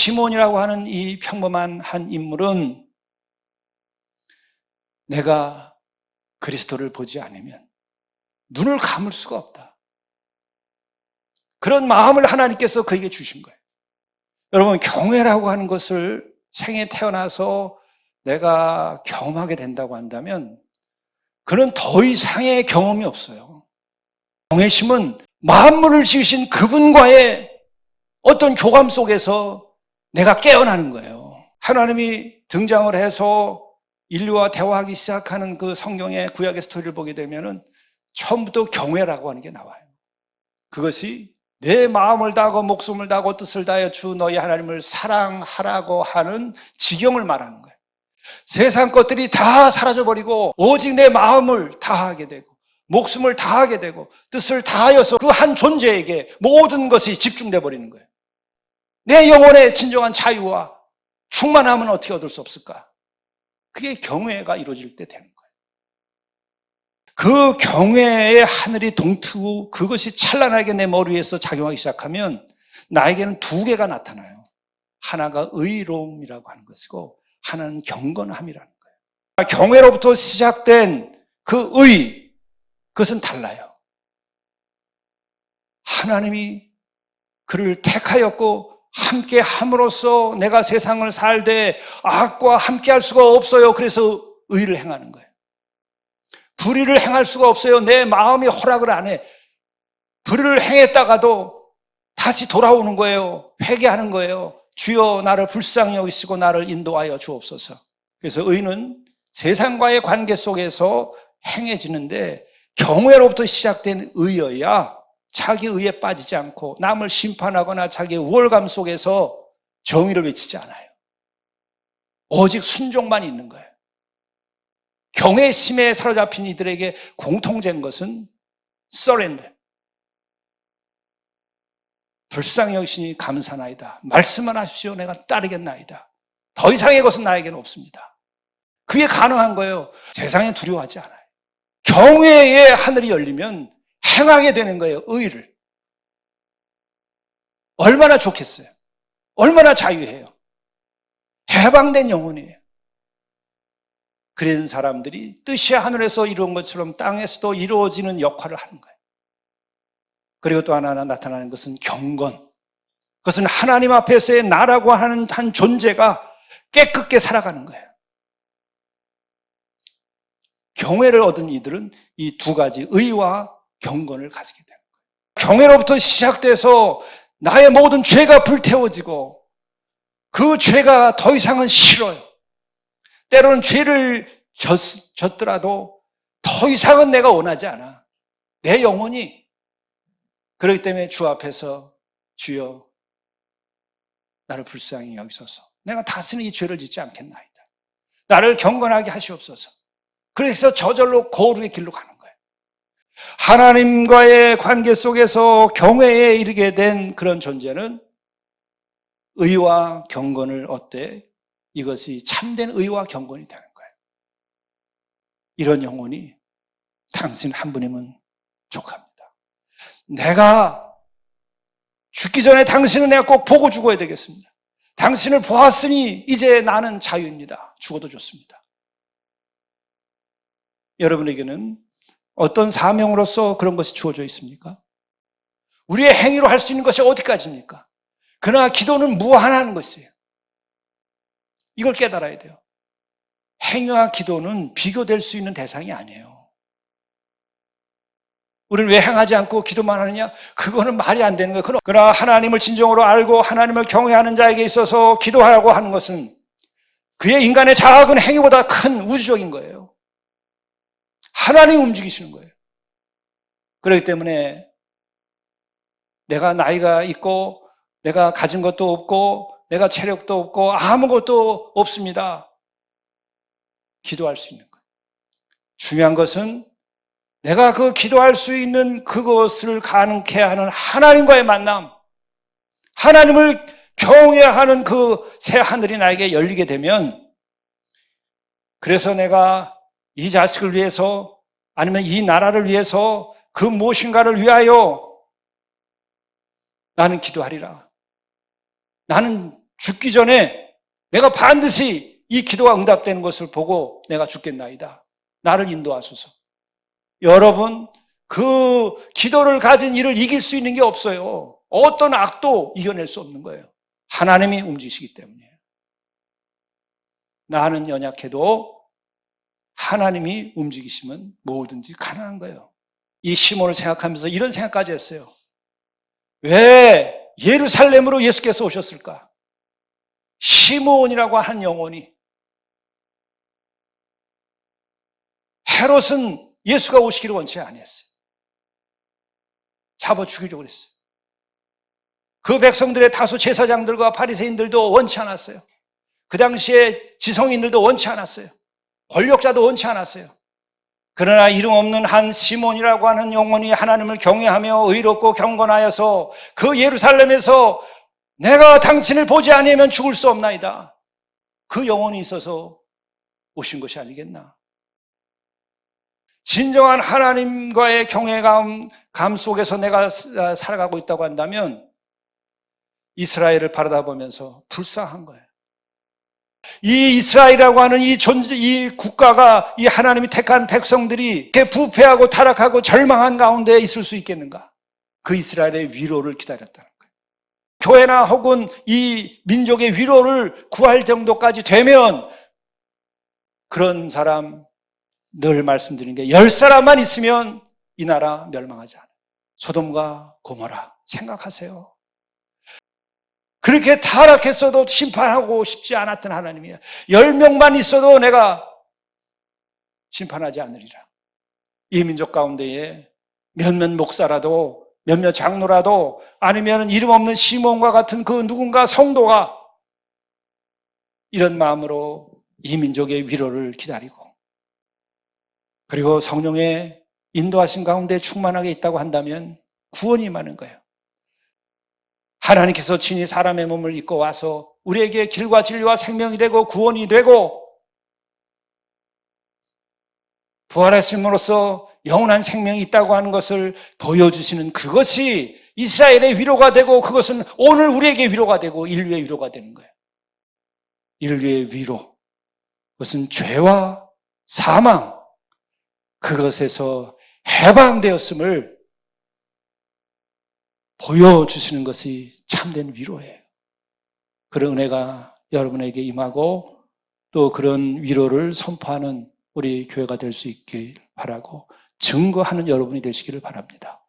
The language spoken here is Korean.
시몬이라고 하는 이 평범한 한 인물은 내가 그리스도를 보지 않으면 눈을 감을 수가 없다. 그런 마음을 하나님께서 그에게 주신 거예요. 여러분, 경외라고 하는 것을 생에 태어나서 내가 경험하게 된다고 한다면 그는 더 이상의 경험이 없어요. 경외심은 만물을 지으신 그분과의 어떤 교감 속에서 내가 깨어나는 거예요. 하나님이 등장을 해서 인류와 대화하기 시작하는 그 성경의 구약의 스토리를 보게 되면은 처음부터 경외라고 하는 게 나와요. 그것이 내 마음을 다하고 목숨을 다하고 뜻을 다하여 주 너희 하나님을 사랑하라고 하는 지경을 말하는 거예요. 세상 것들이 다 사라져버리고 오직 내 마음을 다하게 되고 목숨을 다하게 되고 뜻을 다하여서 그 한 존재에게 모든 것이 집중돼 버리는 거예요. 내 영혼의 진정한 자유와 충만함은 어떻게 얻을 수 없을까? 그게 경외가 이루어질 때 되는 거예요. 그 경외의 하늘이 동트고 그것이 찬란하게 내 머리 위에서 작용하기 시작하면 나에게는 두 개가 나타나요. 하나가 의로움이라고 하는 것이고 하나는 경건함이라는 거예요. 경외로부터 시작된 그 의, 그것은 달라요. 하나님이 그를 택하였고 함께 함으로써 내가 세상을 살되 악과 함께 할 수가 없어요. 그래서 의를 행하는 거예요. 불의를 행할 수가 없어요. 내 마음이 허락을 안 해. 불의를 행했다가도 다시 돌아오는 거예요. 회개하는 거예요. 주여 나를 불쌍히 여기시고 나를 인도하여 주옵소서. 그래서 의는 세상과의 관계 속에서 행해지는데 경외로부터 시작된 의여야 자기 의에 빠지지 않고 남을 심판하거나 자기의 우월감 속에서 정의를 외치지 않아요. 오직 순종만 있는 거예요. 경외심에 사로잡힌 이들에게 공통된 것은 surrender. 불쌍히 여기시니 감사나이다. 말씀만 하십시오. 내가 따르겠나이다. 더 이상의 것은 나에게는 없습니다. 그게 가능한 거예요. 세상에 두려워하지 않아요. 경외의 하늘이 열리면 행하게 되는 거예요. 의를. 얼마나 좋겠어요. 얼마나 자유해요. 해방된 영혼이에요. 그런 사람들이 뜻이 하늘에서 이루어진 것처럼 땅에서도 이루어지는 역할을 하는 거예요. 그리고 또 하나 나타나는 것은 경건. 그것은 하나님 앞에서의 나라고 하는 한 존재가 깨끗게 살아가는 거예요. 경외를 얻은 이들은 이 두 가지 의와 경건을 가지게 되는 거예요. 경외로부터 시작돼서 나의 모든 죄가 불태워지고 그 죄가 더 이상은 싫어요. 때로는 죄를 졌더라도 더 이상은 내가 원하지 않아. 내 영혼이. 그렇기 때문에 주 앞에서 주여 나를 불쌍히 여기소서. 내가 다시는 이 죄를 짓지 않겠나이다. 나를 경건하게 하시옵소서. 그래서 저절로 거룩의 길로 가는 거예요. 하나님과의 관계 속에서 경외에 이르게 된 그런 존재는 의와 경건을 얻되 이것이 참된 의와 경건이 되는 거예요. 이런 영혼이 당신 한 분이면 족합니다. 내가 죽기 전에 당신은 내가 꼭 보고 죽어야 되겠습니다. 당신을 보았으니 이제 나는 자유입니다. 죽어도 좋습니다. 여러분에게는 어떤 사명으로서 그런 것이 주어져 있습니까? 우리의 행위로 할 수 있는 것이 어디까지입니까? 그러나 기도는 무한한 것이에요. 이걸 깨달아야 돼요. 행위와 기도는 비교될 수 있는 대상이 아니에요. 우리는 왜 행하지 않고 기도만 하느냐? 그거는 말이 안 되는 거예요. 그러나 하나님을 진정으로 알고 하나님을 경외하는 자에게 있어서 기도하라고 하는 것은 그의 인간의 작은 행위보다 큰 우주적인 거예요. 하나님이 움직이시는 거예요. 그렇기 때문에 내가 나이가 있고 내가 가진 것도 없고 내가 체력도 없고 아무것도 없습니다. 기도할 수 있는 거예요. 중요한 것은 내가 그 기도할 수 있는 그것을 가능케 하는 하나님과의 만남, 하나님을 경외하는 그 새 하늘이 나에게 열리게 되면 그래서 내가 이 자식을 위해서 아니면 이 나라를 위해서 그 무엇인가를 위하여 나는 기도하리라. 나는 죽기 전에 내가 반드시 이 기도가 응답되는 것을 보고 내가 죽겠나이다. 나를 인도하소서. 여러분, 그 기도를 가진 이를 이길 수 있는 게 없어요. 어떤 악도 이겨낼 수 없는 거예요. 하나님이 움직이시기 때문이에요. 나는 연약해도 하나님이 움직이시면 뭐든지 가능한 거예요. 이 시몬을 생각하면서 이런 생각까지 했어요. 왜 예루살렘으로 예수께서 오셨을까? 시몬이라고 한 영혼이, 헤롯은 예수가 오시기를 원치 아니했어요. 잡아 죽이려고 그랬어요. 그 백성들의 다수 제사장들과 바리새인들도 원치 않았어요. 그 당시에 지성인들도 원치 않았어요. 권력자도 원치 않았어요. 그러나 이름 없는 한 시몬이라고 하는 영혼이 하나님을 경외하며 의롭고 경건하여서 그 예루살렘에서 내가 당신을 보지 아니하면 죽을 수 없나이다. 그 영혼이 있어서 오신 것이 아니겠나. 진정한 하나님과의 경외감 속에서 내가 살아가고 있다고 한다면 이스라엘을 바라보면서 불쌍한 거예요. 이 이스라엘이라고 하는 이 국가가, 이 하나님이 택한 백성들이 이렇게 부패하고 타락하고 절망한 가운데 있을 수 있겠는가? 그 이스라엘의 위로를 기다렸다는 거예요. 교회나 혹은 이 민족의 위로를 구할 정도까지 되면 그런 사람, 늘 말씀드리는 게 10사람만 있으면 이 나라 멸망하지 않아요. 소돔과 고모라 생각하세요. 그렇게 타락했어도 심판하고 싶지 않았던 하나님이에요. 10명만 있어도 내가 심판하지 않으리라. 이 민족 가운데에 몇몇 목사라도 몇몇 장로라도 아니면 이름 없는 시몬과 같은 그 누군가 성도가 이런 마음으로 이 민족의 위로를 기다리고 그리고 성령의 인도하신 가운데 충만하게 있다고 한다면 구원이 임하는 거예요. 하나님께서 친히 사람의 몸을 입고 와서 우리에게 길과 진리와 생명이 되고 구원이 되고 부활하심으로써 영원한 생명이 있다고 하는 것을 보여주시는 그것이 이스라엘의 위로가 되고 그것은 오늘 우리에게 위로가 되고 인류의 위로가 되는 거예요. 인류의 위로, 그것은 죄와 사망, 그것에서 해방되었음을 보여주시는 것이 참된 위로예요. 그런 은혜가 여러분에게 임하고 또 그런 위로를 선포하는 우리 교회가 될 수 있길 바라고 증거하는 여러분이 되시기를 바랍니다.